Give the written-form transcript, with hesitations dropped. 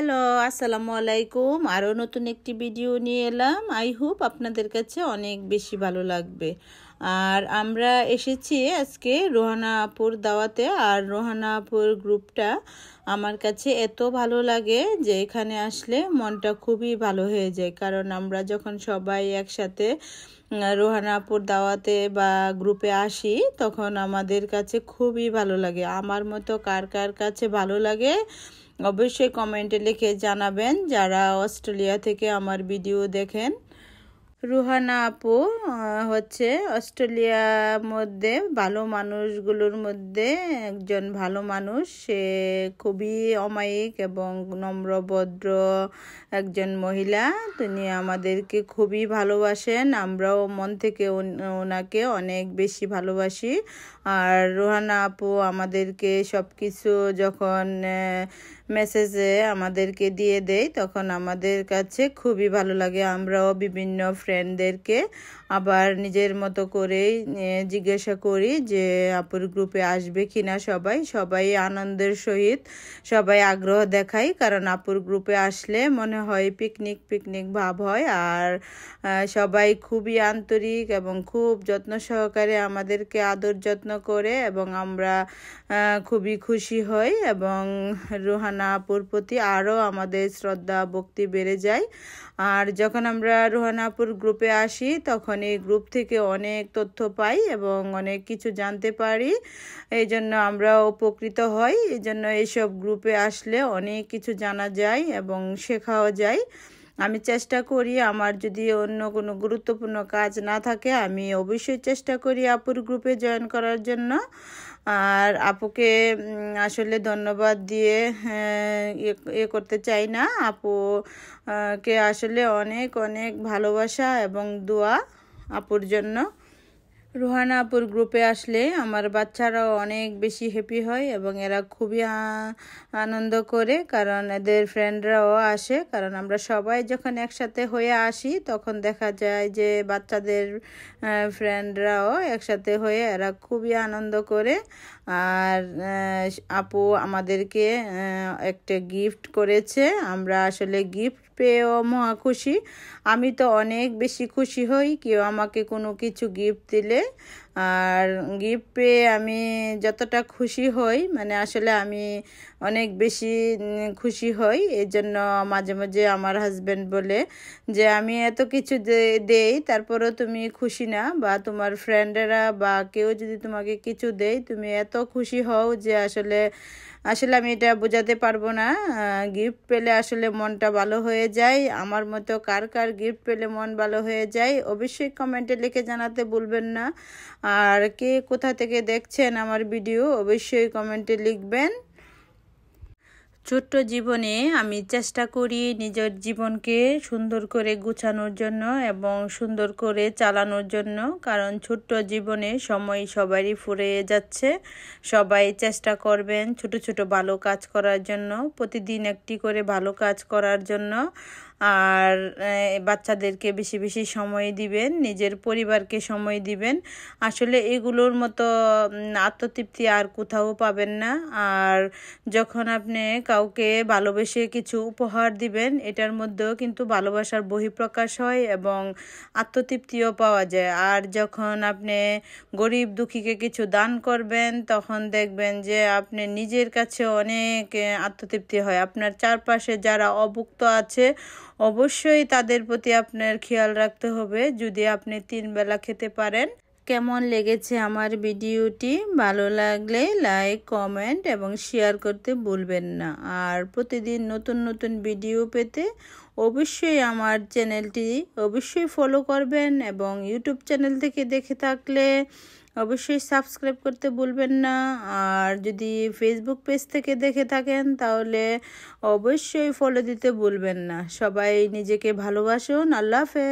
Hello, আসসালামু আলাইকুম। আরও নতুন একটি ভিডিও নিয়ে এলাম। আই হোপ আপনাদের কাছে অনেক বেশি ভালো লাগবে। আর আমরা এসেছি আজকে রোহানা আপুর দাওয়াতে। আর রোহানা আপুর গ্রুপটা আমার কাছে এত ভালো লাগে যে এখানে আসলে মনটা খুবই ভালো হয়ে যায়। কারণ আমরা যখন সবাই একসাথে রোহানা আপুর দাওয়াতে বা গ্রুপে আসি তখন আমাদের কাছে খুবই ভালো লাগে। আমার মতো কার কার কাছে ভালো লাগে অবশ্যই কমেন্টে লিখে জানাবেন যারা অস্ট্রেলিয়া থেকে আমার ভিডিও দেখেন। রোহানা আপু হচ্ছে অস্ট্রেলিয়ার মধ্যে ভালো মানুষগুলোর মধ্যে একজন ভালো মানুষ। সে খুবই অমায়িক এবং নম্রভদ্র একজন মহিলা। তিনি আমাদেরকে খুবই ভালোবাসেন, আমরাও মন থেকে ওনাকে অনেক বেশি ভালোবাসি। আর রোহানা আপু আমাদেরকে সব কিছু যখন মেসেজে আমাদেরকে দিয়ে দেয় তখন আমাদের কাছে খুবই ভালো লাগে। আমরাও বিভিন্ন ফ্রেন্ডদেরকে আবার নিজের মতো করেই জিজ্ঞাসা করি যে আপুর গ্রুপে আসবে কিনা। সবাই আনন্দের সহিত সবাই আগ্রহ দেখাই, কারণ আপুর গ্রুপে আসলে মনে হয় পিকনিক ভাব হয়। আর সবাই খুবই আন্তরিক এবং খুব যত্ন সহকারে আমাদেরকে আদর যত্ন করে এবং আমরা খুবই খুশি হই এবং রোহানা আপুর প্রতি আরও আমাদের শ্রদ্ধা ভক্তি বেড়ে যায়। আর যখন আমরা রোহানা আপুর গ্রুপে আসি তখন এই গ্রুপ থেকে অনেক তথ্য পাই এবং অনেক কিছু জানতে পারি। এই জন্য আমরা উপকৃত হই। এই জন্য এইসব গ্রুপে আসলে অনেক কিছু জানা যায় এবং শেখাও যায়। আমি চেষ্টা করি, আমার যদি অন্য কোনো গুরুত্বপূর্ণ কাজ না থাকে আমি অবশ্যই চেষ্টা করি আপুর গ্রুপে জয়েন করার জন্য। আর আপুকে আসলে ধন্যবাদ দিয়ে করতে চাই না। আপুকে আসলে অনেক ভালোবাসা এবং দোয়া আপুর জন্য। রোহানা আপুর গ্রুপে আসলে আমার বাচ্চারাও অনেক বেশি হ্যাপি হয় এবং এরা খুবই আনন্দ করে, কারণ এদের ফ্রেন্ডরাও আসে। কারণ আমরা সবাই যখন একসাথে হয়ে আসি তখন দেখা যায় যে বাচ্চাদের ফ্রেন্ডরাও একসাথে হয়ে এরা খুবই আনন্দ করে। আর আপু আমাদেরকে একটা গিফট করেছে। আমরা আসলে গিফট পেয়েও মহা খুশি। আমি তো অনেক বেশি খুশি হই কেউ আমাকে কোনো কিছু গিফট দিলে। আর গিফট পেয়ে আমি যতটা খুশি হই মানে আসলে আমি অনেক বেশি খুশি হই। এই জন্য মাঝে মাঝে আমার হাজব্যান্ড বলে যে আমি এত কিছু দেই তারপরেও তুমি খুশি না, বা তোমার ফ্রেন্ডেরা বা কেউ যদি তোমাকে কিছু দেয় তুমি এত খুশি হও যে আসলে আমি এটা বোঝাতে পারবো না। গিফট পেলে আসলে মনটা ভালো হয়ে যায়। আমার মতো কার গিফট পেলে মন ভালো হয়ে যায় অবশ্যই কমেন্টে লিখে জানাতে ভুলবেন না। আর কে কোথা থেকে দেখছেন আমার ভিডিও অবশ্যই কমেন্টে লিখবেন। ছোট্ট জীবনে আমি চেষ্টা করি নিজের জীবনকে সুন্দর করে গুছানোর জন্য এবং সুন্দর করে চালানোর জন্য, কারণ ছোট্ট জীবনে সময় সবারই ফুরিয়ে যাচ্ছে। সবাই চেষ্টা করবেন ছোট ছোট ভালো কাজ করার জন্য, প্রতিদিন একটি করে ভালো কাজ করার জন্য। আর বাচ্চাদেরকে বেশি বেশি সময় দিবেন, নিজের পরিবারকে সময় দিবেন। আসলে এগুলোর মতো আত্মতৃপ্তি আর কোথাও পাবেন না। আর যখন আপনি কাউকে ভালোবেসে কিছু উপহার দিবেন এটার মধ্যেও কিন্তু ভালোবাসার বহিঃপ্রকাশ হয় এবং আত্মতৃপ্তিও পাওয়া যায়। আর যখন আপনি গরিব দুঃখীকে কিছু দান করবেন তখন দেখবেন যে আপনি নিজের কাছে অনেক আত্মতৃপ্তি হয়। আপনার চারপাশে যারা অভুক্ত আছে অবশ্যই তাদের প্রতি আপনার খেয়াল রাখতে হবে যদি আপনি 3 বেলা খেতে পারেন। কেমন লেগেছে আমার ভিডিওটি? ভালো লাগলে লাইক কমেন্ট এবং শেয়ার করতে ভুলবেন না। আর প্রতিদিন নতুন ভিডিও পেতে অবশ্যই আমার চ্যানেলটি অবশ্যই ফলো করবেন এবং ইউটিউব চ্যানেল থেকে দেখে থাকলে অবশ্যই সাবস্ক্রাইব করতে ভুলবেন না। আর যদি ফেসবুক পেজ থেকে দেখে থাকেন তাহলে অবশ্যই ফলো দিতে ভুলবেন না। সবাই নিজেকে ভালোবাসুন। আল্লাহ হাফেজ।